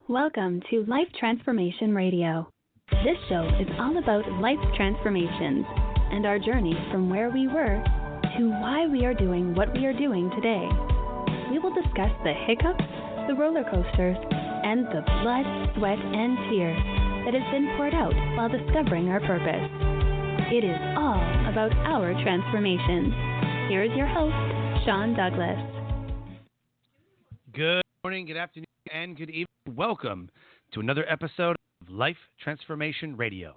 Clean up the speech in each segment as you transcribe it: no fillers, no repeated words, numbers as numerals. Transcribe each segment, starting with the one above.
Welcome to Life Transformation Radio. This show is all about life transformations and our journey from where we were to why we are doing what we are doing today. We will discuss the hiccups, the roller coasters, and the blood, sweat, and tears that has been poured out while discovering our purpose. It is all about our transformations. Here is your host, Sean Douglas. Good morning, good afternoon, and good evening. Welcome to another episode of Life Transformation Radio.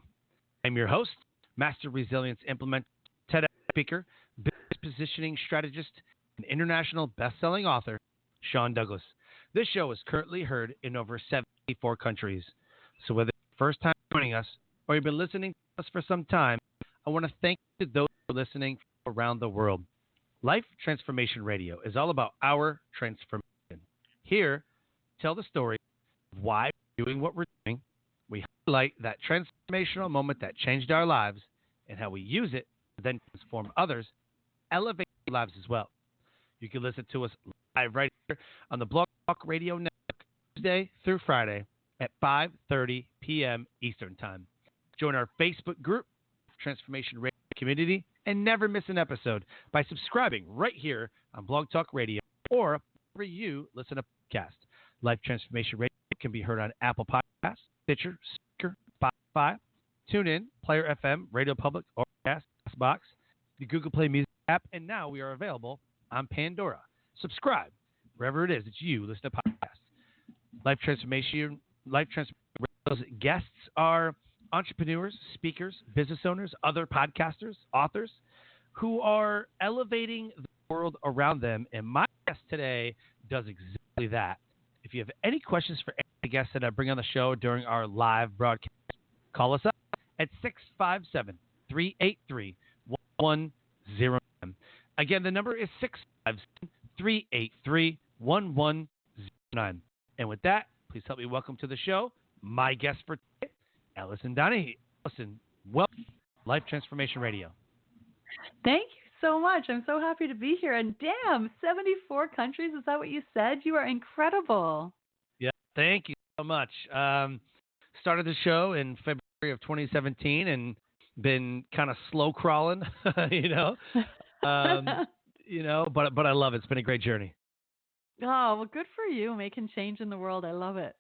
I'm your host, Master Resilience Implementer, TEDx speaker, business positioning strategist, and international best-selling author, Sean Douglas. This show is currently heard in over 74 countries. So whether it's your first time joining us or you've been listening to us for some time, I want to thank you to those who are listening around the world. Life Transformation Radio is all about our transformation. Here, tell the story of why we're doing what we're doing. We highlight that transformational moment that changed our lives and how we use it to then transform others, elevate their lives as well. You can listen to us live right here on the Blog Talk Radio Network Tuesday through Friday at 5:30 p.m. Eastern Time. Join our Facebook group, Transformation Radio Community, and never miss an episode by subscribing right here on Blog Talk Radio or wherever you listen to podcasts. Life Transformation Radio can be heard on Apple Podcasts, Stitcher, Spreaker, Spotify, TuneIn, Player FM, Radio Public, Overcast, Box, the Google Play Music app, and now we are available on Pandora. Subscribe wherever it is that you listen to podcasts. Life Transformation Radio's guests are entrepreneurs, speakers, business owners, other podcasters, authors who are elevating the world around them. And my guest today does exactly that. If you have any questions for any of the guests that I bring on the show during our live broadcast, call us up at 657-383-1109. Again, the number is 657-383-1109. And with that, please help me welcome to the show my guest for today, Alison Donaghey. Alison, welcome to Life Transformation Radio. Thank you so much. I'm so happy to be here. And damn, 74 countries. Is that what you said? You are incredible. Yeah, thank you so much. Started the show in February of 2017 and been kind of slow crawling, but I love it. It's been a great journey. Oh, well, good for you, making change in the world. I love it.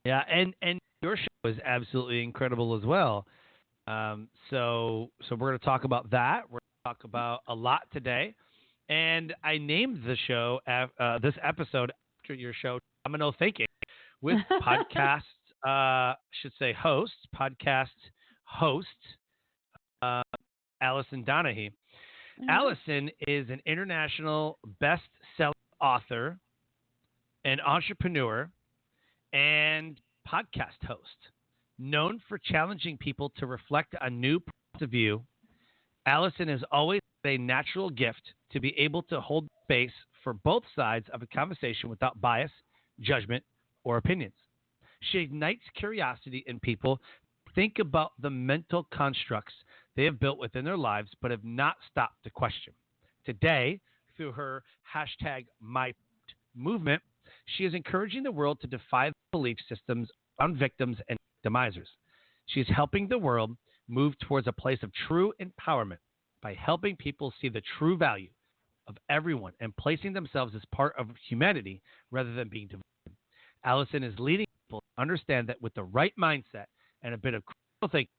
Yeah, and your show is absolutely incredible as well. So we're going to talk about that. We're going to talk about a lot today. And I named the show, this episode after your show, Domino Thinking, with podcast host, Alison Donaghey. Mm-hmm. Alison is an international best-selling author, an entrepreneur, and podcast host. Known for challenging people to reflect on new points of view, Alison has always had a natural gift to be able to hold space for both sides of a conversation without bias, judgment, or opinions. She ignites curiosity in people to think about the mental constructs they have built within their lives but have not stopped to question. Today, through her #MyPoint movement, she is encouraging the world to defy the belief systems on victims and victimizers. She is helping the world move towards a place of true empowerment by helping people see the true value of everyone and placing themselves as part of humanity rather than being divided. Alison is leading people to understand that with the right mindset and a bit of critical thinking,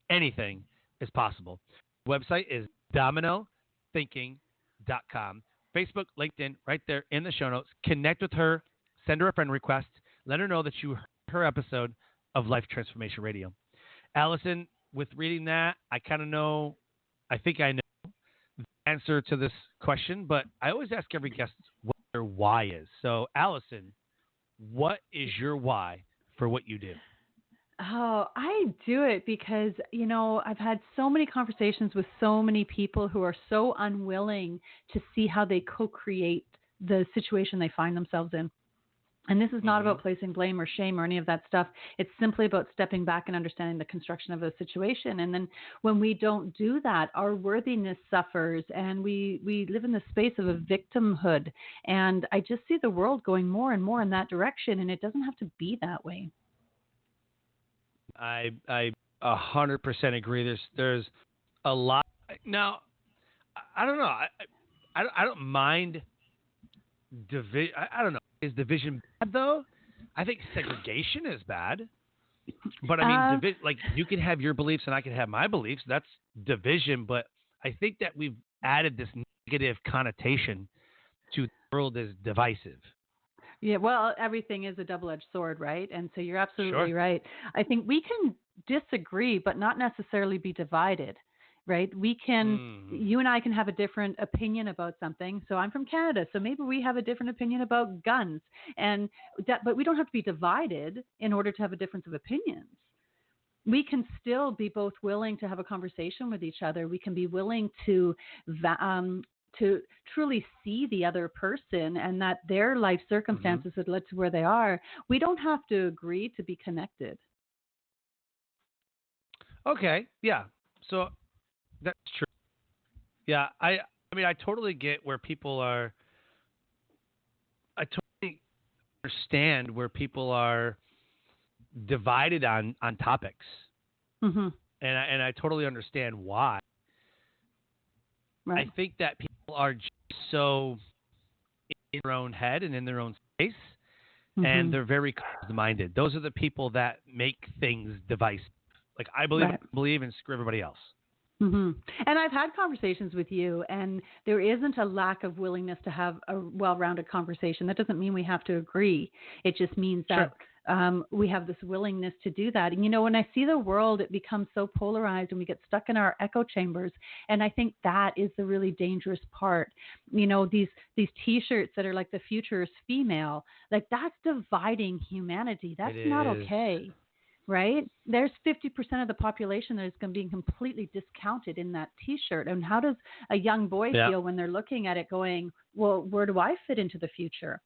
anything is possible. The website is dominothinking.com. Facebook, LinkedIn, right there in the show notes. Connect with her, send her a friend request, let her know that you heard her episode of Life Transformation Radio. Alison, with reading that, I think I know the answer to this question, but I always ask every guest what their why is. So, Alison, what is your why for what you do? Oh, I do it because, I've had so many conversations with so many people who are so unwilling to see how they co-create the situation they find themselves in. And this is not about placing blame or shame or any of that stuff. It's simply about stepping back and understanding the construction of a situation. And then when we don't do that, our worthiness suffers, and we live in the space of a victimhood. And I just see the world going more and more in that direction, and it doesn't have to be that way. I 100% agree. There's a lot. Now, I don't know. I don't mind division. I don't know. Is division bad though? I think segregation is bad. But I mean, like you can have your beliefs and I can have my beliefs. That's division. But I think that we've added this negative connotation to the world as divisive. Yeah, well, everything is a double-edged sword, right? And so you're absolutely right. I think we can disagree, but not necessarily be divided, right? We can, you and I can have a different opinion about something. So I'm from Canada, so maybe we have a different opinion about guns, and that, but we don't have to be divided in order to have a difference of opinions. We can still be both willing to have a conversation with each other. We can be willing to truly see the other person and that their life circumstances that led to where they are. We don't have to agree to be connected. Okay. Yeah. So that's true. Yeah. I mean, I totally get where people are. I totally understand where people are divided on topics. And I totally understand why. Right. I think that people are just so in their own head and in their own space, and they're very closed-minded. Those are the people that make things divisive. Like, I believe and screw everybody else. And I've had conversations with you, and there isn't a lack of willingness to have a well-rounded conversation. That doesn't mean we have to agree. It just means that we have this willingness to do that. And, you know, when I see the world, it becomes so polarized and we get stuck in our echo chambers. And I think that is the really dangerous part. You know, these T-shirts that are like the future is female, like that's dividing humanity. That's not okay. Right? There's 50% of the population that is going to be completely discounted in that T-shirt. And how does a young boy feel when they're looking at it going, well, where do I fit into the future?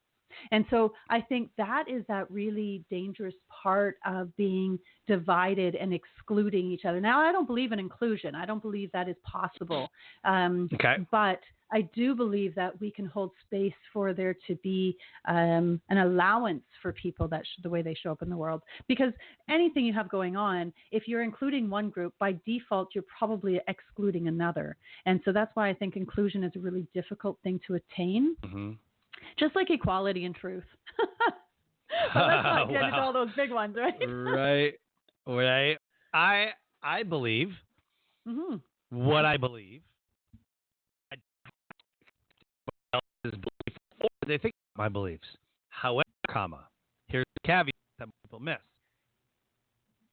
And so I think that is that really dangerous part of being divided and excluding each other. Now, I don't believe in inclusion. I don't believe that is possible. But I do believe that we can hold space for there to be an allowance for people that the way they show up in the world. Because anything you have going on, if you're including one group, by default, you're probably excluding another. And so that's why I think inclusion is a really difficult thing to attain. Just like equality and truth. But let's not get into all those big ones, right? Right. I believe what I believe. They think my beliefs. However, here's the caveat that people miss.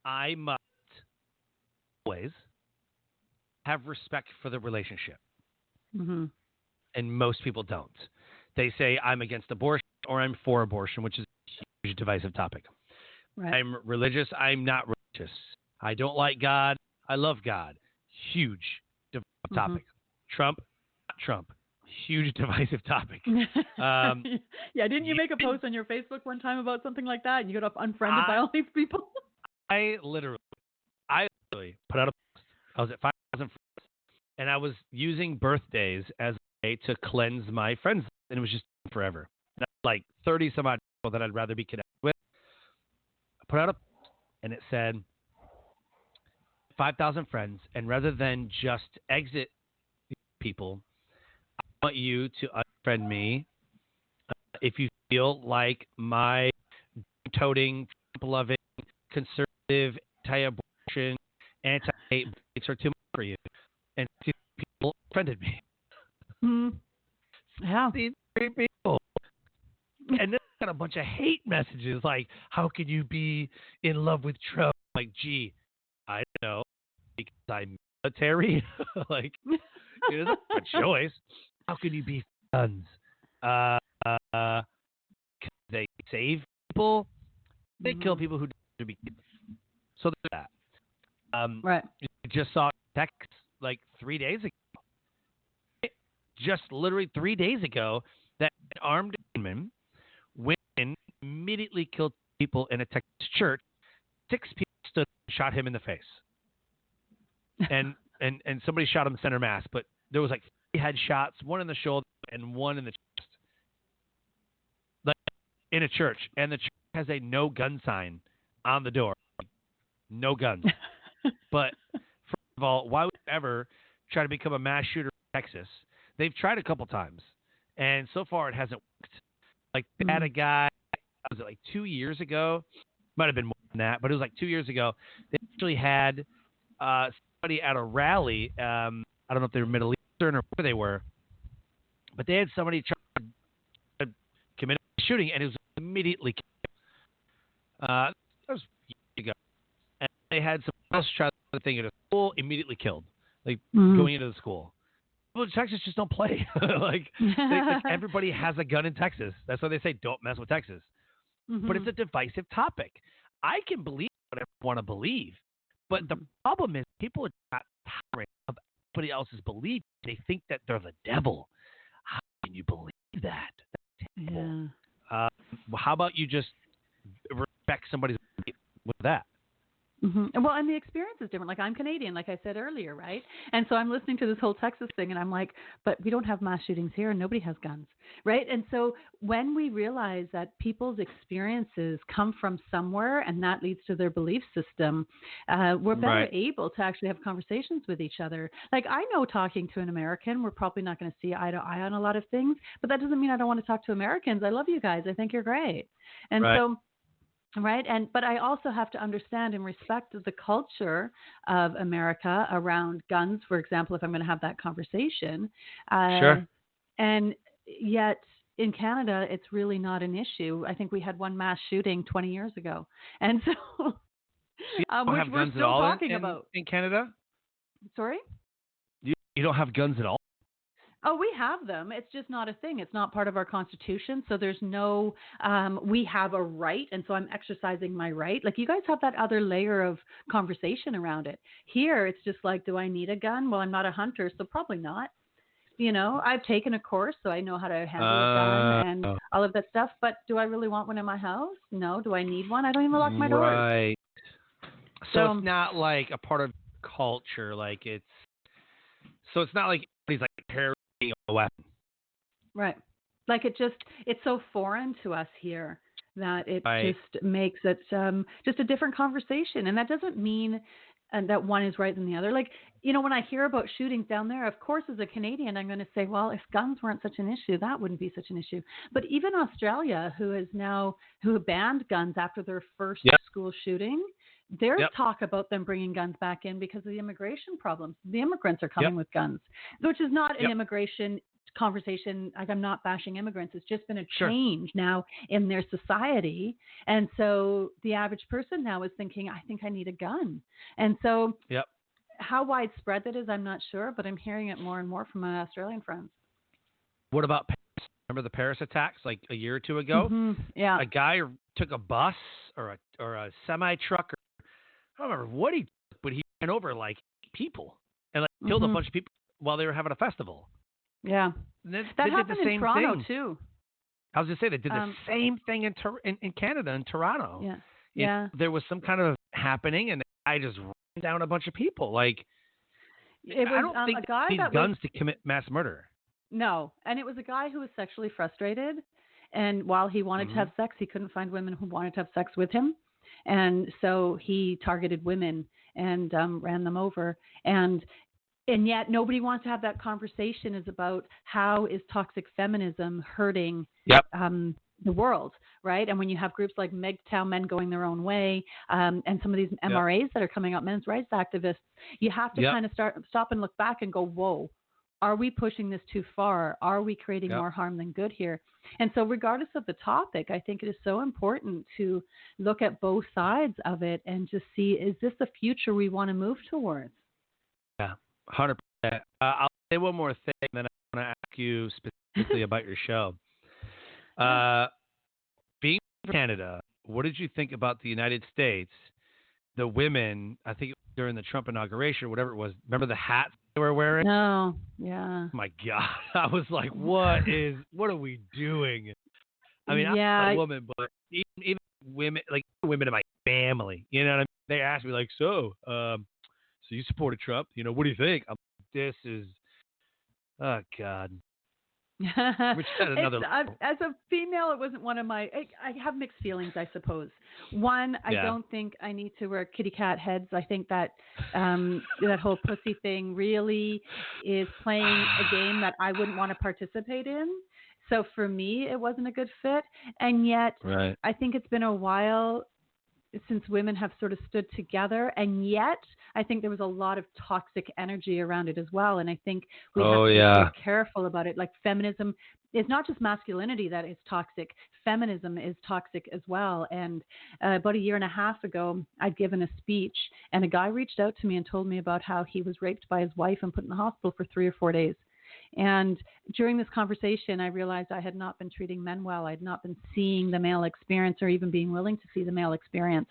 I must always have respect for the relationship. And most people don't. They say I'm against abortion or I'm for abortion, which is a huge divisive topic. I'm religious. I'm not religious. I don't like God. I love God. Huge divisive topic. Trump, not Trump. Huge divisive topic. Didn't you make a post on your Facebook one time about something like that and you got unfriended by all these people? I literally put out a post. I was at 5,000 friends, and I was using birthdays as a way to cleanse my friends, and it was just forever. And like 30 some odd people that I'd rather be connected with. I put out a post, and it said 5,000 friends, and rather than just exit people, I want you to unfriend me if you feel like my toting, loving, conservative, anti-abortion, anti-hate beliefs are too much for you. And people offended me. These three people. And then I got a bunch of hate messages like, how could you be in love with Trump? Like, gee, I don't know, because I'm military. Like, it isn't a choice. How can you be friends? Can they save people? They kill people who don't to be killed. So there's that. You just saw text like 3 days ago. Just literally 3 days ago that an armed gunman went in immediately killed people in a Texas church. 6 people stood and shot him in the face. And somebody shot him center mass, but there was like 3 headshots, 1 in the shoulder and 1 in the chest. Like in a church. And the church has a no gun sign on the door. No guns. But first of all, why would you ever try to become a mass shooter in Texas? They've tried a couple times, and so far it hasn't worked. Like they had a guy, was it like 2 years ago? Might have been more than that, but it was like 2 years ago. They actually had somebody at a rally. I don't know if they were Middle Eastern or where they were, but they had somebody try to commit a shooting, and it was immediately killed. That was years ago. And they had someone else try the thing at a school, immediately killed, like going into the school. Well, Texas just don't play. like everybody has a gun in Texas. That's why they say don't mess with Texas. But it's a divisive topic. I can believe whatever I want to believe, but the problem is people are not tolerant of everybody else's belief. They think that they're the devil. How can you believe that? That's terrible. Yeah. How about you just respect somebody's belief with that? Well, and the experience is different. Like I'm Canadian, like I said earlier, right? And so I'm listening to this whole Texas thing, and I'm like, but we don't have mass shootings here, and nobody has guns, right? And so when we realize that people's experiences come from somewhere, and that leads to their belief system, we're better able to actually have conversations with each other. Like I know talking to an American, we're probably not going to see eye to eye on a lot of things, but that doesn't mean I don't want to talk to Americans. I love you guys. I think you're great. And so... Right. But I also have to understand and respect the culture of America around guns, for example, if I'm going to have that conversation. Sure. And yet in Canada, it's really not an issue. I think we had 1 mass shooting 20 years ago. And so you don't have guns at all in Canada? Sorry? You don't have guns at all? Oh, we have them. It's just not a thing. It's not part of our Constitution. So there's no, we have a right. And so I'm exercising my right. Like you guys have that other layer of conversation around it. Here, it's just like, do I need a gun? Well, I'm not a hunter, so probably not. You know, I've taken a course, so I know how to handle a gun and all of that stuff. But do I really want one in my house? No. Do I need one? I don't even lock my doors. Right. So it's not like a part of culture. Like it's not like he's like carrying a weapon. Right. Like it's so foreign to us here that it just makes it just a different conversation. And that doesn't mean that one is right than the other. Like, you know, when I hear about shootings down there, of course, as a Canadian, I'm going to say, well, if guns weren't such an issue, that wouldn't be such an issue. But even Australia, who banned guns after their first school shooting, there's talk about them bringing guns back in because of the immigration problems. The immigrants are coming with guns, which is not an immigration conversation. Like I'm not bashing immigrants. It's just been a change now in their society. And so the average person now is thinking, I think I need a gun. And so how widespread that is, I'm not sure, but I'm hearing it more and more from my Australian friends. What about Paris? Remember the Paris attacks like a year or two ago? Yeah. A guy took a bus or a semi truck. I don't remember what he took, but he ran over like people and like killed a bunch of people while they were having a festival. Yeah. That happened did the same in Toronto thing. too. I was going to say they did the same thing in Canada, in Toronto. Yeah. There was some kind of happening and the guy just ran down a bunch of people. Like, it was, I don't think a guy they need that guns to commit mass murder. No. And it was a guy who was sexually frustrated. And while he wanted to have sex, he couldn't find women who wanted to have sex with him. And so he targeted women and ran them over. And yet nobody wants to have that conversation is about how is toxic feminism hurting the world, right? And when you have groups like MGTOW, Men Going Their Own Way, and some of these MRAs that are coming up, men's rights activists, you have to kind of stop and look back and go, whoa, are we pushing this too far? Are we creating more harm than good here? And so regardless of the topic, I think it is so important to look at both sides of it and just see, is this the future we want to move towards? Yeah, 100%. I'll say one more thing, then I want to ask you specifically about your show. Being from Canada, what did you think about the United States? The women, I think during the Trump inauguration or whatever it was, remember the hats they were wearing? No, yeah. My God, I was like, what are we doing? I mean, Yeah. I'm a woman, but even women, like women in my family, you know what I mean? They ask me like, so you supported Trump? You know, what do you think? This is, oh God. Which is another level. As a female, it wasn't one of my. I have mixed feelings, I suppose. One, I don't think I need to wear kitty cat heads. I think that that whole pussy thing really is playing a game that I wouldn't want to participate in. So for me, it wasn't a good fit. And yet, I think it's been a while since women have sort of stood together, and yet I think there was a lot of toxic energy around it as well. And I think we have to be very careful about it. Like feminism is not just masculinity that is toxic. Feminism is toxic as well. And about a year and a half ago, I'd given a speech, and a guy reached out to me and told me about how he was raped by his wife and put in the hospital for 3 or 4 days. And during this conversation, I realized I had not been treating men well. I had not been seeing the male experience or even being willing to see the male experience.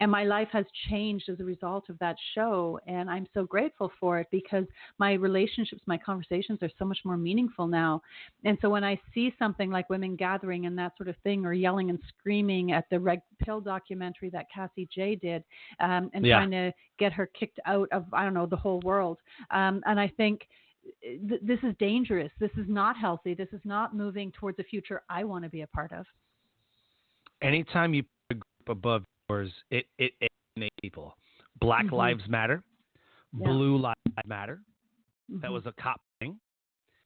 And my life has changed as a result of that show. And I'm so grateful for it because my relationships, my conversations are so much more meaningful now. And so when I see something like women gathering and that sort of thing, or yelling and screaming at the Red Pill documentary that Cassie J did, and trying to get her kicked out of, I don't know, the whole world. And I think, this is dangerous. This is not healthy. This is not moving towards a future I want to be a part of. Anytime you put a group above yours, it alienates people. Black Lives Matter. Blue Lives Matter. That was a cop thing.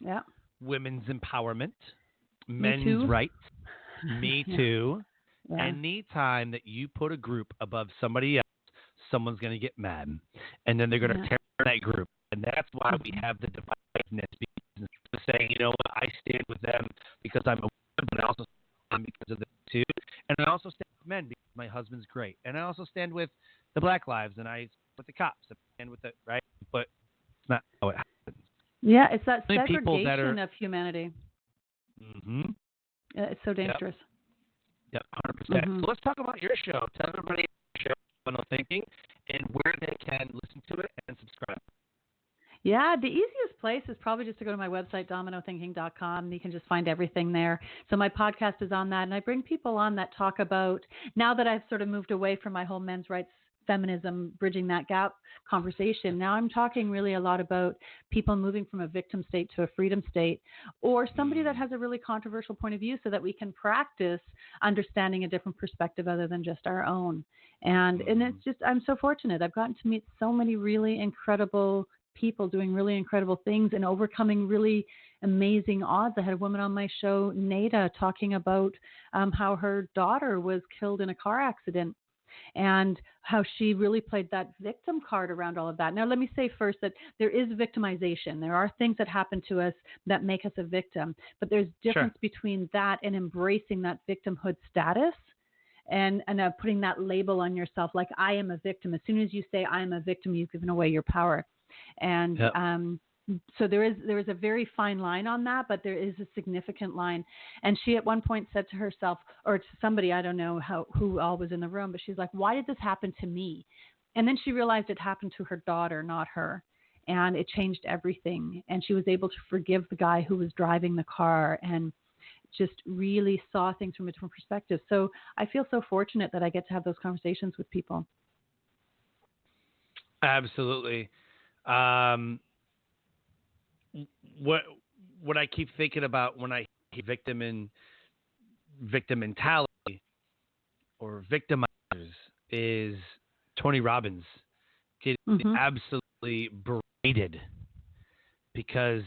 Yeah. Women's empowerment. Men's rights. Me too. Yeah. Anytime that you put a group above somebody else, someone's going to get mad. And then they're going to tear that group. And that's why we have the divisiveness, because saying, you know what, I stand with them because I'm a woman, but I also stand because of them too. And I also stand with men because my husband's great. And I also stand with the Black Lives, and I stand with the cops, and with the right. But it's not how it happens. Yeah, it's that segregation of humanity. It's so dangerous. Yep, 100%. So let's talk about your show. Tell everybody your show, Domino Thinking, and where they can listen to it and subscribe. Yeah, the easiest place is probably just to go to my website, dominothinking.com. You can just find everything there. So my podcast is on that, and I bring people on that talk about, now that I've sort of moved away from my whole men's rights, feminism, bridging that gap conversation, now I'm talking really a lot about people moving from a victim state to a freedom state, or somebody that has a really controversial point of view, so that we can practice understanding a different perspective other than just our own. And it's just, I'm so fortunate. I've gotten to meet so many really incredible people doing really incredible things and overcoming really amazing odds. I had a woman on my show, Nada, talking about how her daughter was killed in a car accident, and how she really played that victim card around all of that. Now, let me say first that there is victimization. There are things that happen to us that make us a victim, but there's difference between that and embracing that victimhood status. And putting that label on yourself, like I am a victim. As soon as you say I am a victim, you've given away your power. And so there is a very fine line on that, but there is a significant line. And she at one point said to herself, or to somebody, I don't know who all was in the room, but she's like, why did this happen to me? And then she realized it happened to her daughter, not her. And it changed everything. And she was able to forgive the guy who was driving the car, and just really saw things from a different perspective. So I feel so fortunate that I get to have those conversations with people. Absolutely. What I keep thinking about when I hear victim mentality or victimizers is Tony Robbins getting absolutely berated because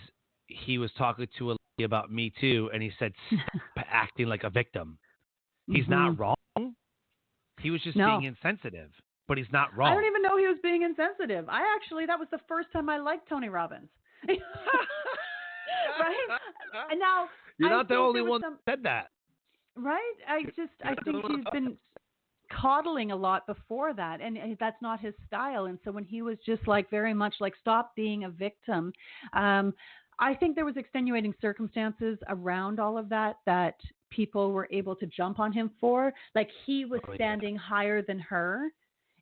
he was talking to a lady about Me Too, and he said, stop acting like a victim. He's not wrong. He was just being insensitive. But he's not wrong. I don't even know he was being insensitive. That was the first time I liked Tony Robbins. Right? And now, you're not the only one that said that. Right? I think he's been coddling a lot before that, and that's not his style. And so when he was just like very much like, stop being a victim, I think there was extenuating circumstances around all of that people were able to jump on him for. Like he was standing higher than her.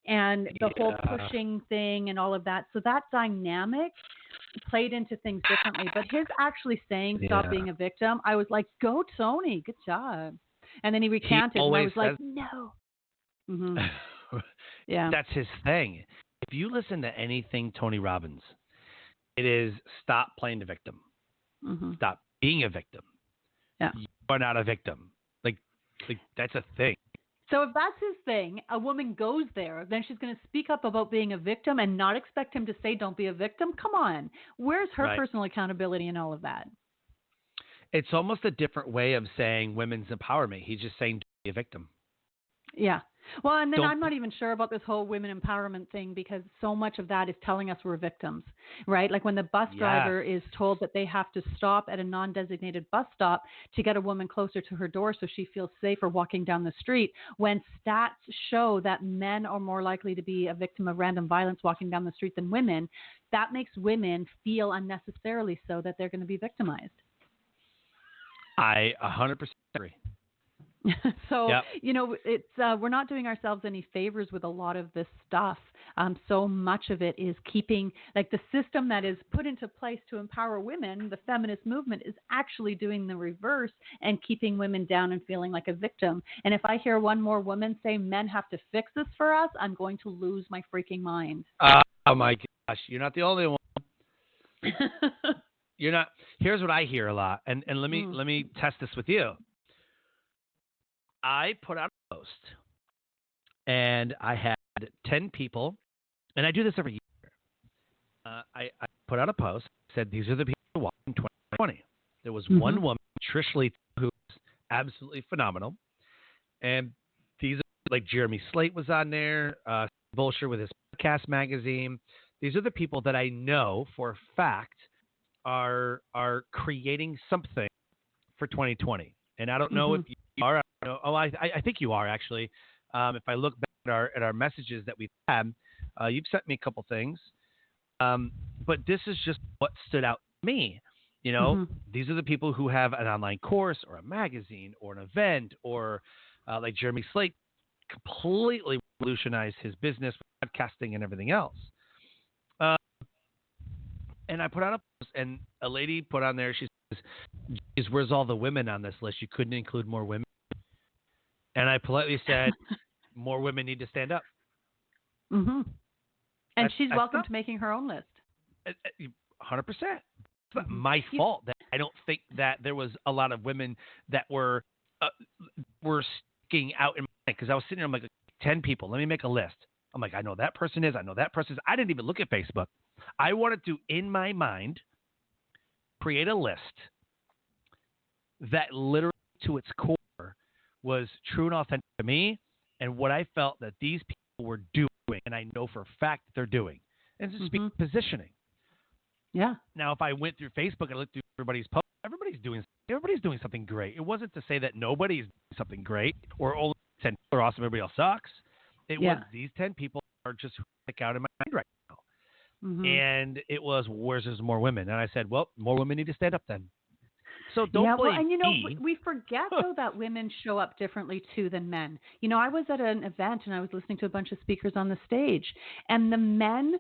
And the whole pushing thing and all of that. So that dynamic played into things differently. But his actually saying, stop being a victim, I was like, go, Tony. Good job. And then he recanted, and I was like, says, no. Mm-hmm. Yeah. That's his thing. If you listen to anything Tony Robbins, it is stop playing the victim. Mm-hmm. Stop being a victim. Yeah. You are not a victim. Like that's a thing. So if that's his thing, a woman goes there, then she's going to speak up about being a victim and not expect him to say, don't be a victim. Come on. Where's her personal accountability in all of that? It's almost a different way of saying women's empowerment. He's just saying, don't be a victim. Yeah. Well, and then I'm not even sure about this whole women empowerment thing, because so much of that is telling us we're victims, right? Like when the bus driver is told that they have to stop at a non-designated bus stop to get a woman closer to her door so she feels safer walking down the street, when stats show that men are more likely to be a victim of random violence walking down the street than women, that makes women feel unnecessarily so that they're going to be victimized. I 100% agree. So, it's we're not doing ourselves any favors with a lot of this stuff. So much of it is keeping, like, the system that is put into place to empower women, the feminist movement, is actually doing the reverse and keeping women down and feeling like a victim. And if I hear one more woman say men have to fix this for us, I'm going to lose my freaking mind. Oh my gosh, you're not the only one. You're not. Here's what I hear a lot, and let me test this with you. I put out a post, and I had 10 people, and I do this every year. I put out a post, said these are the people who walked in 2020. There was one woman, Trish Lee, who was absolutely phenomenal, and these are like Jeremy Slate was on there, Bolsher with his podcast magazine. These are the people that I know for a fact are creating something for 2020, and I don't know if you are. I think you are actually. If I look back at our messages that we've had, you've sent me a couple things. But this is just what stood out to me. These are the people who have an online course or a magazine or an event or like Jeremy Slate completely revolutionized his business, podcasting and everything else. And I put out a post, and a lady put on there, she says, "Geez, where's all the women on this list? You couldn't include more women." And I politely said, more women need to stand up. Mm-hmm. And she's welcome to making her own list. 100%. It's not my fault that I don't think that there was a lot of women that were sticking out in my mind. Because I was sitting there, I'm like, 10 people, let me make a list. I'm like, I know that person is. I know that person is. I didn't even look at Facebook. I wanted to, in my mind, create a list that literally to its core was true and authentic to me and what I felt that these people were doing, and I know for a fact that they're doing. And it's just positioning. Yeah. Now, if I went through Facebook and looked through everybody's posts, everybody's doing something great. It wasn't to say that nobody's doing something great or only 10 people are awesome, everybody else sucks. It was these 10 people are just who stick out in my mind right now. And it was, where's there's more women? And I said, well, more women need to stand up then. So don't blame me. We forget, though, that women show up differently, too, than men. I was at an event, and I was listening to a bunch of speakers on the stage, and the men,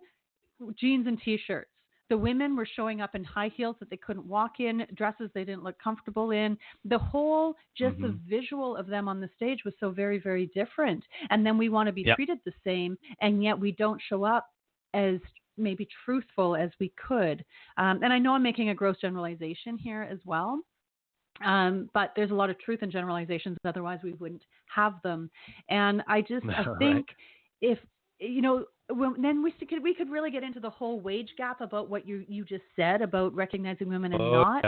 jeans and T-shirts. The women were showing up in high heels that they couldn't walk in, dresses they didn't look comfortable in. The whole, just the visual of them on the stage was so very, very different. And then we want to be treated the same, and yet we don't show up as maybe truthful as we could. And I know I'm making a gross generalization here as well. But there's a lot of truth in generalizations. Otherwise, we wouldn't have them. And I think if, then we could really get into the whole wage gap about what you just said about recognizing women and not.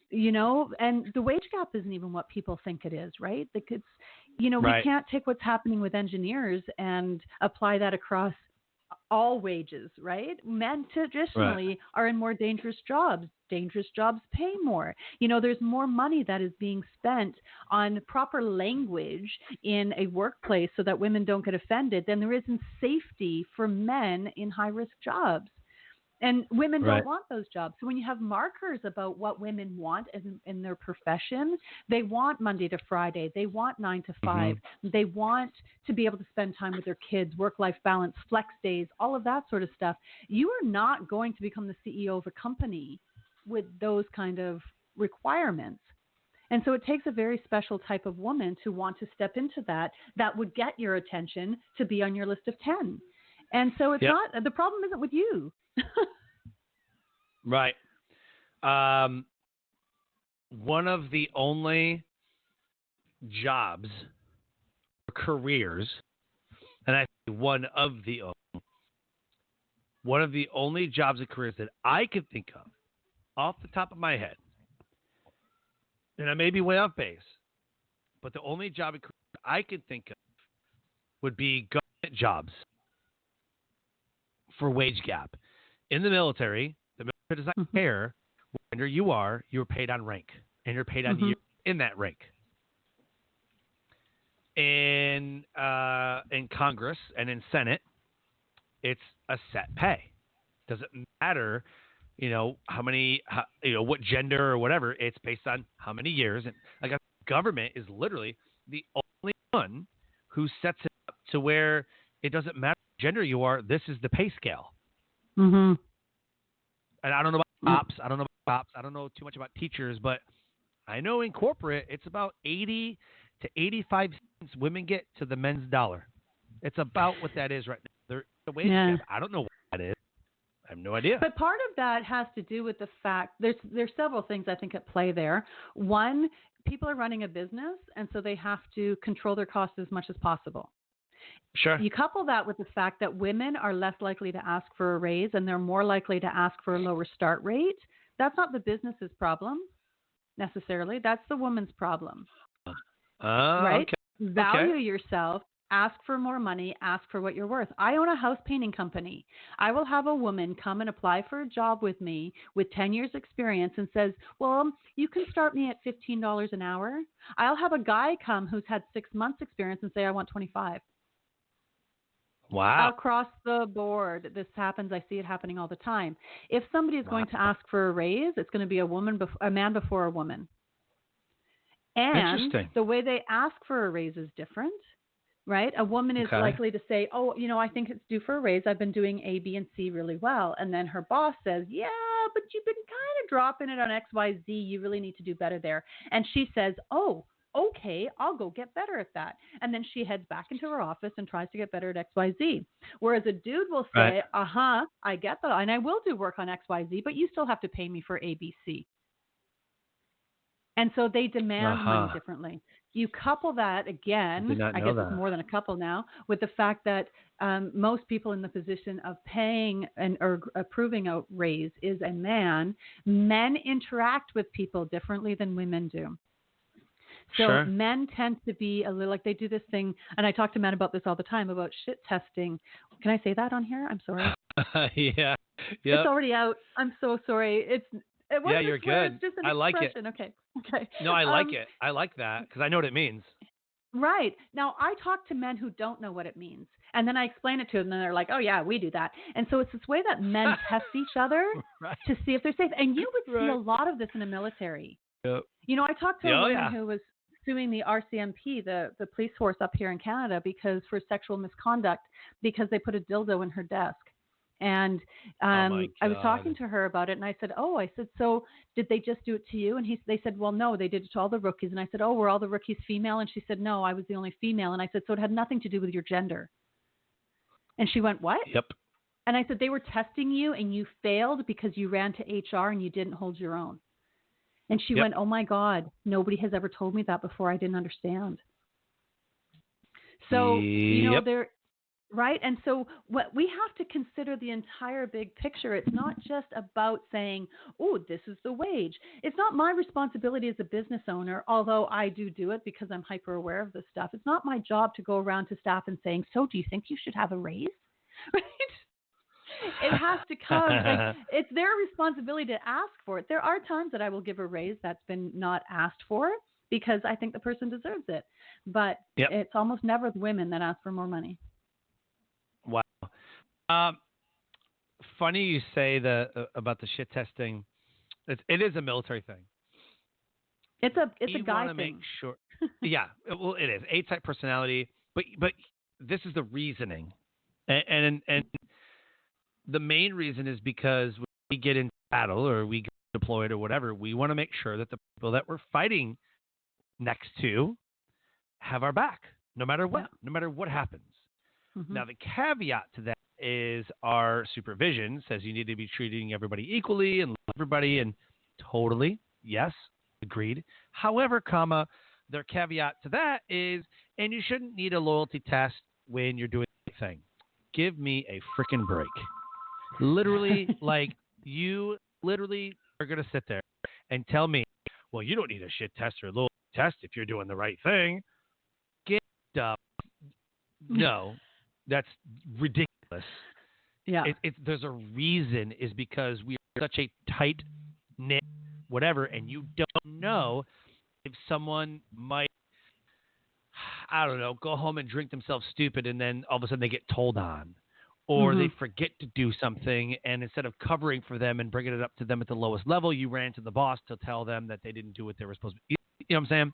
And the wage gap isn't even what people think it is, right? Like it's, we can't take what's happening with engineers and apply that across all wages, right? Men traditionally are in more dangerous jobs. Dangerous jobs pay more. There's more money that is being spent on proper language in a workplace so that women don't get offended than there is in safety for men in high-risk jobs. And women don't want those jobs. So when you have markers about what women want in their profession, they want Monday to Friday. They want 9 to 5. They want to be able to spend time with their kids, work-life balance, flex days, all of that sort of stuff. You are not going to become the CEO of a company with those kind of requirements. And so it takes a very special type of woman to want to step into that would get your attention to be on your list of 10. And so it's not, the problem isn't with you. Right. One of the only jobs or careers, and I say one of the only jobs and careers that I could think of off the top of my head, and I may be way off base, but the only job and career I could think of would be government jobs for wage gap. In the military does not care what gender you are. You're paid on rank, and you're paid on years in that rank. In Congress and in Senate, it's a set pay. Doesn't matter, what gender or whatever. It's based on how many years. And like, government is literally the only one who sets it up to where it doesn't matter what gender you are. This is the pay scale. Mm-hmm. And I don't know about cops. I don't know about cops. I don't know too much about teachers, but I know in corporate it's about 80 to 85 cents women get to the men's dollar. It's about what that is right now. They're the wage gap. I don't know what that is. I have no idea. But part of that has to do with the fact there's several things I think at play there. One, people are running a business, and so they have to control their costs as much as possible. Sure. You couple that with the fact that women are less likely to ask for a raise and they're more likely to ask for a lower start rate. That's not the business's problem necessarily. That's the woman's problem. Right? Okay. Value yourself. Ask for more money. Ask for what you're worth. I own a house painting company. I will have a woman come and apply for a job with me with 10 years experience and says, well, you can start me at $15 an hour. I'll have a guy come who's had 6 months experience and say, I want 25. Wow. Across the board, this happens. I see it happening all the time. If somebody is going to ask for a raise, it's going to be a man before a woman. And the way they ask for a raise is different, right? A woman is likely to say, oh, I think it's due for a raise. I've been doing A, B, and C really well. And then her boss says, yeah, but you've been kind of dropping it on X, Y, Z. You really need to do better there. And she says, oh, okay, I'll go get better at that. And then she heads back into her office and tries to get better at X, Y, Z. Whereas a dude will say, I get that. And I will do work on X, Y, Z, but you still have to pay me for A, B, C. And so they demand money differently. You couple that again, I guess it's more than a couple now, with the fact that most people in the position of paying or approving a raise is a man. Men interact with people differently than women do. So men tend to be a little like they do this thing, and I talk to men about this all the time, about shit testing. Can I say that on here? I'm sorry. Yeah. It's already out. I'm so sorry. You're good. It's just an I like it. Okay. No, I like it. I like that because I know what it means. Right. Now, I talk to men who don't know what it means, and then I explain it to them, and they're like, oh, yeah, we do that. And so it's this way that men test each other to see if they're safe. And you would see a lot of this in the military. Yep. I talked to a woman who was suing the RCMP, the police force up here in Canada, for sexual misconduct because they put a dildo in her desk. And I was talking to her about it, and I said, so did they just do it to you? And they said, well, no, they did it to all the rookies. And I said, were all the rookies female? And she said, no, I was the only female. And I said, so it had nothing to do with your gender. And she went, what? Yep. And I said, they were testing you, and you failed because you ran to HR and you didn't hold your own. And she went, oh, my God, nobody has ever told me that before. I didn't understand. So, they're right. And so what we have to consider the entire big picture. It's not just about saying, oh, this is the wage. It's not my responsibility as a business owner, although I do it because I'm hyper aware of this stuff. It's not my job to go around to staff and saying, so do you think you should have a raise? Right? It has to come. It's their responsibility to ask for it. There are times that I will give a raise that's been not asked for because I think the person deserves it. But it's almost never the women that ask for more money. Wow. Funny you say about the shit testing. It is a military thing. It's a guy thing. Make sure. Yeah. Well, it is A-type personality, but this is the reasoning, and the main reason is because when we get into battle or we get deployed or whatever, we want to make sure that the people that we're fighting next to have our back, no matter what, Yeah. no matter what happens. Mm-hmm. Now, the caveat to that is our supervision says you need to be treating everybody equally and love everybody, and totally, yes, agreed. However, their caveat to that is, and you shouldn't need a loyalty test when you're doing the right thing. Give me a freaking break. Literally, like, you literally are going to sit there and tell me, well, you don't need a shit test or a loyalty test if you're doing the right thing. Get up. No, that's ridiculous. Yeah. There's a reason, is because we are such a tight knit whatever, and you don't know if someone might, I don't know, go home and drink themselves stupid, and then all of a sudden they get told on, or they forget to do something, and instead of covering for them and bringing it up to them at the lowest level, you ran to the boss to tell them that they didn't do what they were supposed to. You know what I'm saying?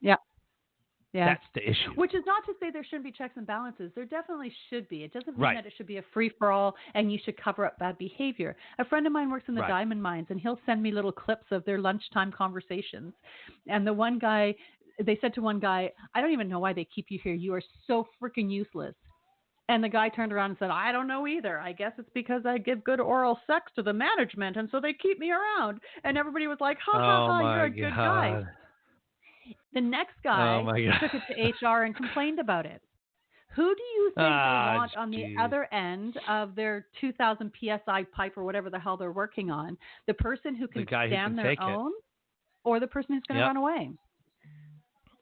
Yeah. Yeah. That's the issue. Which is not to say there shouldn't be checks and balances. There definitely should be. It doesn't mean Right. that it should be a free-for-all and you should cover up bad behavior. A friend of mine works in the Right. diamond mines, and he'll send me little clips of their lunchtime conversations. And the one guy, they said to one guy, I don't even know why they keep you here. You are so freaking useless. And the guy turned around and said, I don't know either. I guess it's because I give good oral sex to the management, and so they keep me around. And everybody was like, ha, ha, ha, you're a good guy. The next guy took it to HR and complained about it. Who do you think they want on the other end of their 2,000 PSI pipe or whatever the hell they're working on? The person who can stand their own, or the person who's going to run away?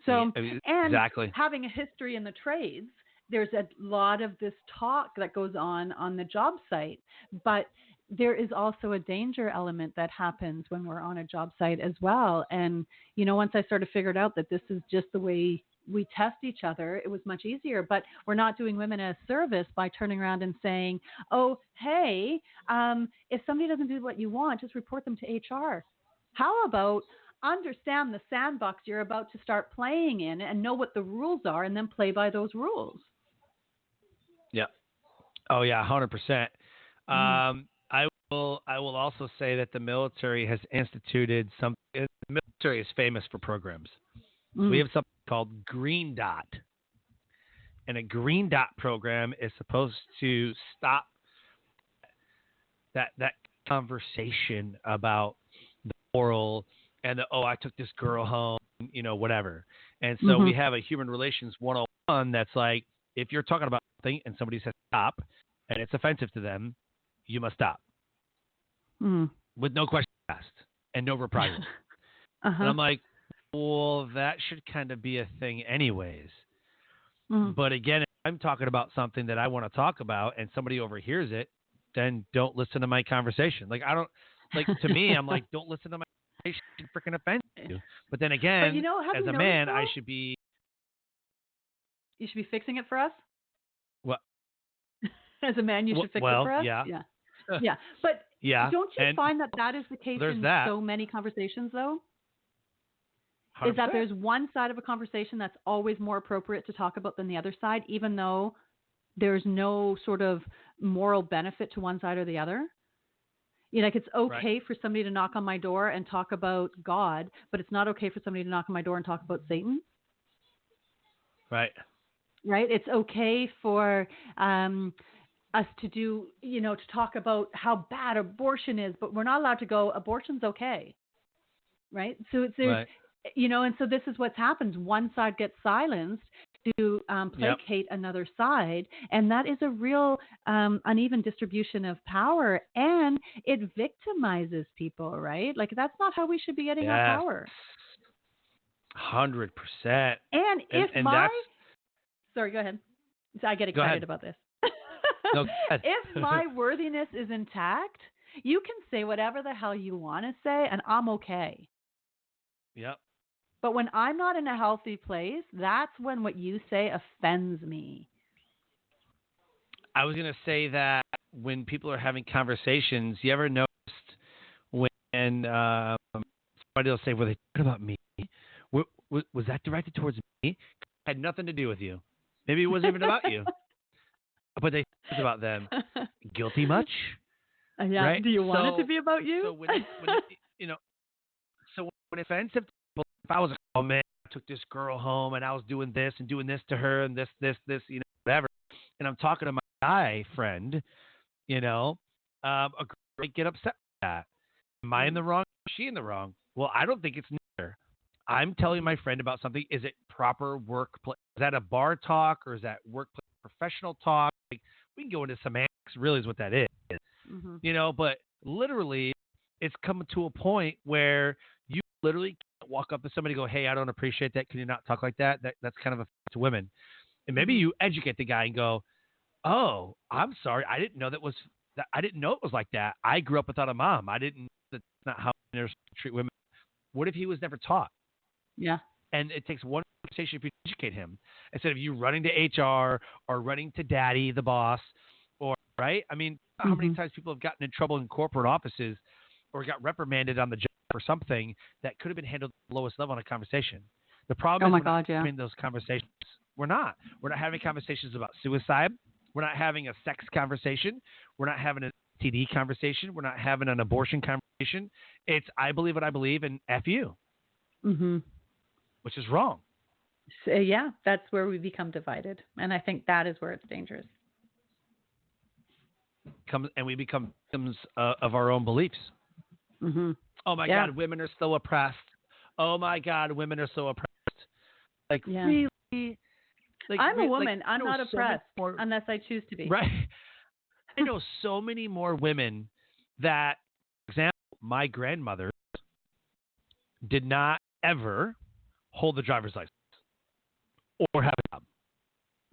So, and having a history in the trades, there's a lot of this talk that goes on the job site, but there is also a danger element that happens when we're on a job site as well. And, you know, once I sort of figured out that this is just the way we test each other, it was much easier. But we're not doing women a service by turning around and saying, oh, hey, if somebody doesn't do what you want, just report them to HR. How about understand the sandbox you're about to start playing in and know what the rules are, and then play by those rules? Yeah. Oh, yeah, 100%. I will also say that the military has instituted something. The military is famous for programs. So we have something called Green Dot. And a Green Dot program is supposed to stop that conversation about the moral and I took this girl home, you know, whatever. And so we have a human relations 101 that's like, if you're talking about something and somebody says stop and it's offensive to them, you must stop. With no questions asked and no reprisal. And I'm like, well, that should kind of be a thing anyways. But again, if I'm talking about something that I want to talk about and somebody overhears it, then don't listen to my conversation. Like, I don't, like, to me, I'm like, don't listen to my conversation, freaking offend you. But then again, you know, as a man, I should be. You should be fixing it for us? What? As a man, you should fix it for us? Yeah. Yeah. But don't you and find that is the case in so many conversations, though? 100%. Is that there's one side of a conversation that's always more appropriate to talk about than the other side, even though there's no sort of moral benefit to one side or the other? You know, like, it's okay for somebody to knock on my door and talk about God, but it's not okay for somebody to knock on my door and talk about Satan. Right? It's okay for us to do, you know, to talk about how bad abortion is, but we're not allowed to go, abortion's okay. Right? So there's, you know, and so this is what's happened. One side gets silenced to placate another side, and that is a real uneven distribution of power, and it victimizes people, right? Like, that's not how we should be getting our power. 100%. And sorry, go ahead. I get excited about this. No, if my worthiness is intact, you can say whatever the hell you want to say, and I'm okay. Yep. But when I'm not in a healthy place, that's when what you say offends me. I was going to say that when people are having conversations, you ever noticed when somebody will say, were they talking about me? Was that directed towards me? It had nothing to do with you. Maybe it wasn't even about you. But they thought about them. Guilty much? Yeah. Right? Do you want it to be about you? So when you know, so when offensive, if I was like, oh man, took this girl home and I was doing this to her and this, whatever. And I'm talking to my guy friend, a girl might get upset with that. Am I in the wrong? Is she in the wrong? Well, I don't think it's neither. I'm telling my friend about something. Is it proper workplace? Is that a bar talk or is that workplace professional talk? Like, we can go into semantics, really is what that is. But literally it's come to a point where you literally can't walk up to somebody and go, hey, I don't appreciate that. Can you not talk like that? That's kind of offensive to women. And maybe you educate the guy and go, oh, I'm sorry. I didn't know I didn't know it was like that. I grew up without a mom. I didn't know that's not how men treat women. What if he was never taught? Yeah. And it takes one conversation if you educate him instead of you running to HR or running to daddy, the boss, or right. I mean, how many times people have gotten in trouble in corporate offices or got reprimanded on the job for something that could have been handled at the lowest level in a conversation. The problem is we're not having those conversations. We're not having conversations about suicide. We're not having a sex conversation. We're not having an STD conversation. We're not having an abortion conversation. It's I believe what I believe and F you. Which is wrong. So, that's where we become divided. And I think that is where it's dangerous. And we become victims of our own beliefs. Oh, my God, women are so oppressed. Oh, my God, women are so oppressed. Like, really? Like, I'm a woman. Like, I'm not oppressed unless I choose to be. Right. I know so many more women that, for example, my grandmother did not ever hold the driver's license or have a job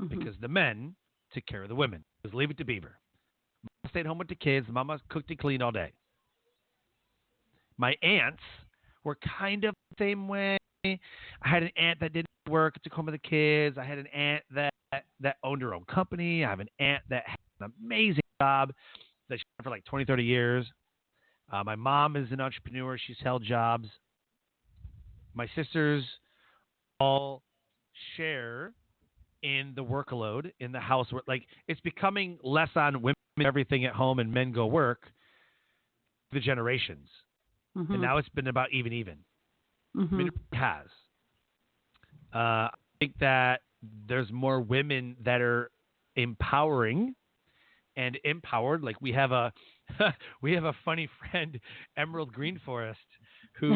because the men took care of the women. Just leave it to Beaver. Mama stayed home with the kids. Mama cooked and cleaned all day. My aunts were kind of the same way. I had an aunt that didn't work, took home with the kids. I had an aunt that owned her own company. I have an aunt that had an amazing job that she had for like 20, 30 years. My mom is an entrepreneur. She's held jobs. My sisters all share in the workload in the house. Like, it's becoming less on women, everything at home, and men go work. The generations. And now it's been about even. I mean, it has. I think that there's more women that are empowering and empowered. Like, we have a funny friend, Emerald Greenforest, who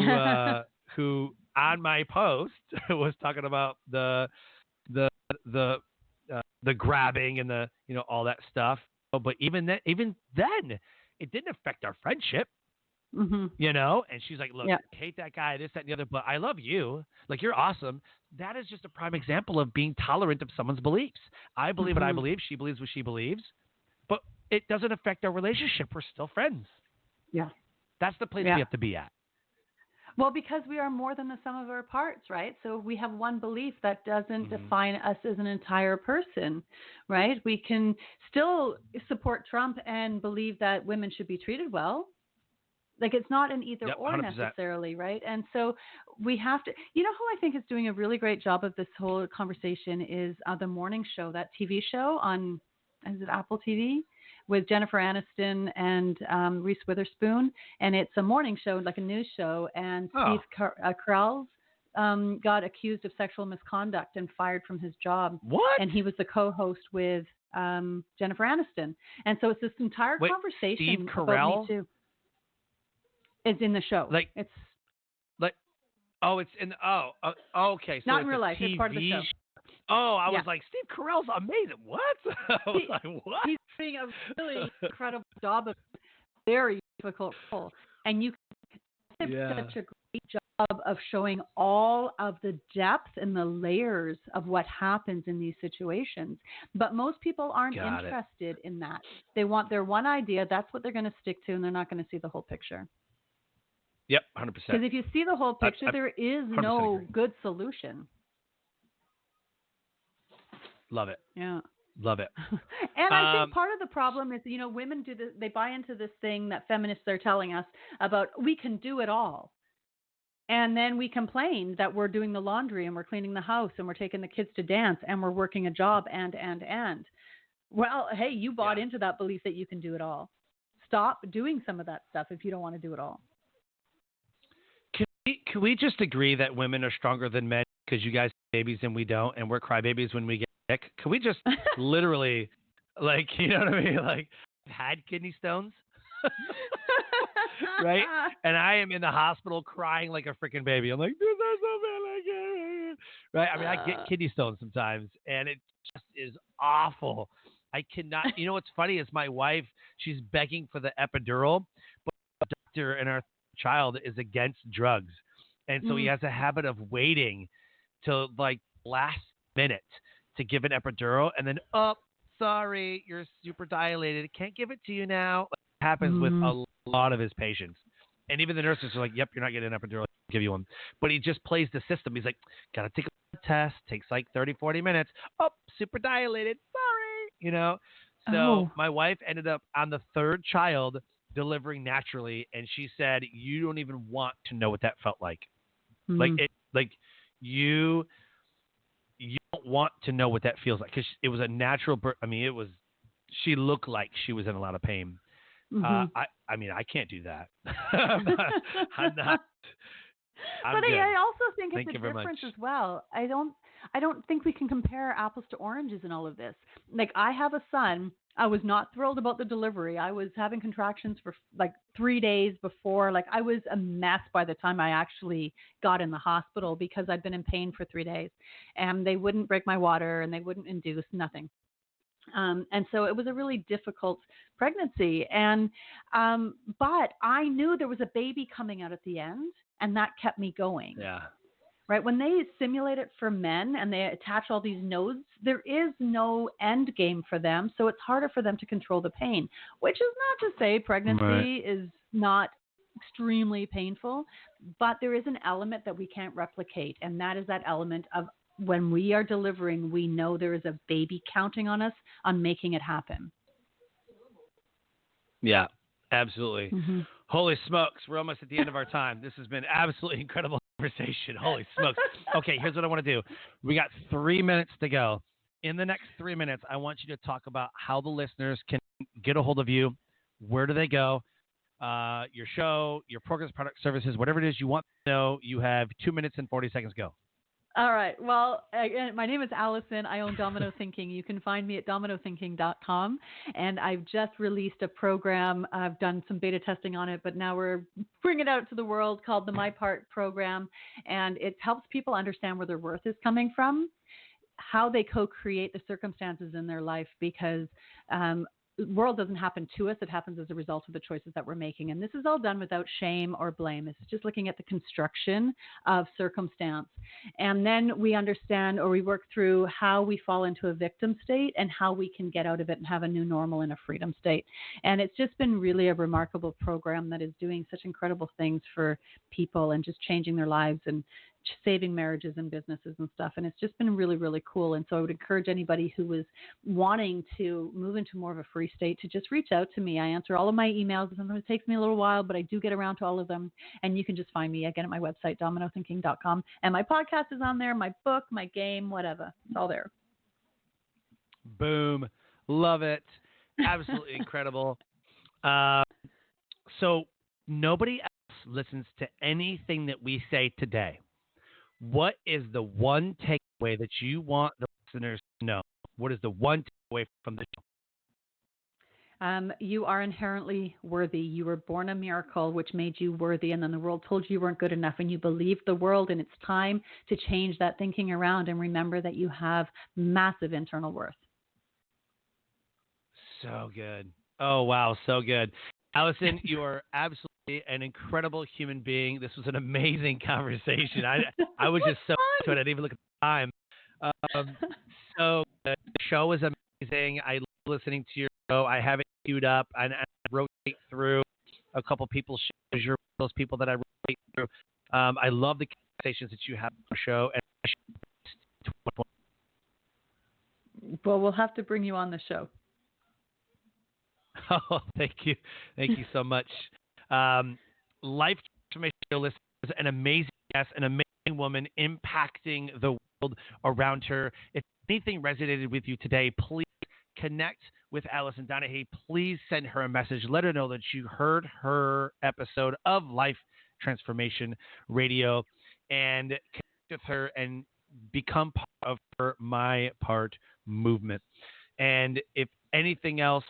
on my post was talking about the grabbing and the all that stuff. But even then, it didn't affect our friendship. And she's like, look, I hate that guy, this, that, and the other, but I love you. Like, you're awesome. That is just a prime example of being tolerant of someone's beliefs. I believe what I believe. She believes what she believes. But it doesn't affect our relationship. We're still friends. Yeah. That's the place we have to be at. Well, because we are more than the sum of our parts, right? So we have one belief that doesn't define us as an entire person, right? We can still support Trump and believe that women should be treated well. Like, it's not an either or 100%. Necessarily, right? And so we have to, who I think is doing a really great job of this whole conversation is the morning show, that TV show on, is it Apple TV? With Jennifer Aniston and Reese Witherspoon. And it's a morning show, like a news show. And Steve Carell's got accused of sexual misconduct and fired from his job. What? And he was the co-host with Jennifer Aniston. And so it's this entire conversation Steve Carell? about Me Too. It's in the show. It's okay. So not in real life. It's part of the show. I was like, Steve Carell's amazing. What? I was like, what? He's doing a really incredible job of a very difficult role. And you can do such a great job of showing all of the depth and the layers of what happens in these situations. But most people aren't interested in that. They want their one idea. That's what they're going to stick to, and they're not going to see the whole picture. Yep, 100%. Because if you see the whole picture, there is no good solution. Love it. Yeah. Love it. And I think part of the problem is, women do this, they buy into this thing that feminists are telling us about we can do it all. And then we complain that we're doing the laundry and we're cleaning the house and we're taking the kids to dance and we're working a job and. Well, hey, you bought into that belief that you can do it all. Stop doing some of that stuff if you don't want to do it all. Can we just agree that women are stronger than men because you guys have babies and we don't, and we're crybabies when we get sick? Can we just literally, like, you know what I mean? Like, I've had kidney stones, right? And I am in the hospital crying like a freaking baby. I'm like, this is so bad, I can't. Right? I mean, I get kidney stones sometimes, and it just is awful. I cannot. You know what's funny is my wife, she's begging for the epidural, but the doctor and our child is against drugs. And so he has a habit of waiting till like last minute to give an epidural, and then, oh, sorry, you're super dilated. Can't give it to you now. It happens with a lot of his patients. And even the nurses are like, yep, you're not getting an epidural. I'll give you one. But he just plays the system. He's like, got to take a blood test. Takes like 30, 40 minutes. Oh, super dilated. Sorry. You know? So my wife ended up on the third child delivering naturally. And she said, you don't even want to know what that felt like. You don't want to know what that feels like, because it was a natural birth. I mean, she looked like she was in a lot of pain. I mean, I can't do that. I'm not. But I also think it's a difference as well. I don't think we can compare apples to oranges in all of this. Like, I have a son. I was not thrilled about the delivery. I was having contractions for like 3 days before. Like, I was a mess by the time I actually got in the hospital because I'd been in pain for 3 days, and they wouldn't break my water and they wouldn't induce nothing. And so it was a really difficult pregnancy. And, but I knew there was a baby coming out at the end, and that kept me going. Yeah. Right. When they simulate it for men and they attach all these nodes, there is no end game for them. So it's harder for them to control the pain, which is not to say pregnancy is not extremely painful, but there is an element that we can't replicate. And that is that element of when we are delivering, we know there is a baby counting on us on making it happen. Yeah, absolutely. Holy smokes. We're almost at the end of our time. This has been absolutely incredible conversation. Holy smokes. Okay, here's what I want to do. We got 3 minutes to go. In the next 3 minutes, I want you to talk about how the listeners can get a hold of you. Where do they go? Your show, your programs, product, services, whatever it is you want to know. You have 2 minutes and 40 seconds. Go. All right. Well, again, my name is Alison. I own Domino Thinking. You can find me at dominothinking.com. And I've just released a program. I've done some beta testing on it, but now we're bringing it out to the world, called the My Part program. And it helps people understand where their worth is coming from, how they co-create the circumstances in their life, because the world doesn't happen to us. It happens as a result of the choices that we're making. And this is all done without shame or blame. It's just looking at the construction of circumstance. And then we understand, or we work through how we fall into a victim state and how we can get out of it and have a new normal in a freedom state. And it's just been really a remarkable program that is doing such incredible things for people and just changing their lives and saving marriages and businesses and stuff. And it's just been really, really cool. And so I would encourage anybody who was wanting to move into more of a free state to just reach out to me. I answer all of my emails. Sometimes it takes me a little while, but I do get around to all of them. And you can just find me again at my website, dominothinking.com. And my podcast is on there, my book, my game, whatever. It's all there. Boom. Love it. Absolutely incredible. So nobody else listens to anything that we say today. What is the one takeaway that you want the listeners to know? What is the one takeaway from the show? You are inherently worthy. You were born a miracle, which made you worthy. And then the world told you weren't good enough, and you believed the world. And it's time to change that thinking around and remember that you have massive internal worth. So good. Oh, wow. So good. Alison, you are absolutely an incredible human being. This was an amazing conversation. I was just so into it. I didn't even look at the time. So the show is amazing. I love listening to your show. I have it queued up, and I rotate through a couple people's shows. You're one of those people that I rotate through. I love the conversations that you have on the show. Well, we'll have to bring you on the show. Oh, thank you. Thank you so much. Life Transformation Listeners, an amazing guest, an amazing woman impacting the world around her. If anything resonated with you today, please connect with Alison Donaghey. Please send her a message. Let her know that you heard her episode of Life Transformation Radio and connect with her and become part of her My Part movement. And if anything else,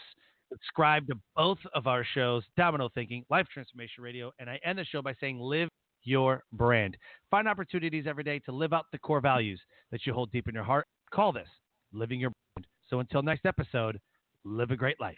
subscribe to both of our shows, Domino Thinking, Life Transformation Radio, and I end the show by saying live your brand. Find opportunities every day to live out the core values that you hold deep in your heart. Call this living your brand. So until next episode, live a great life.